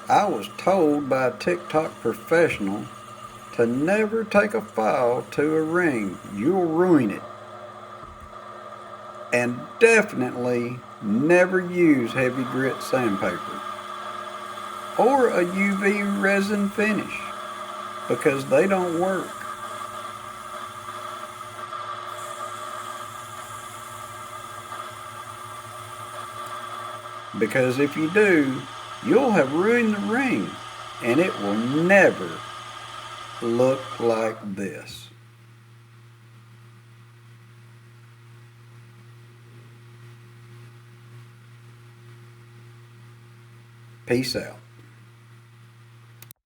I was told by a TikTok professional to never take a file to a ring. You'll ruin it. And definitely never use heavy grit sandpaper or a UV resin finish because they don't work. Because if you do, you'll have ruined the ring and it will never look like this. Peace out.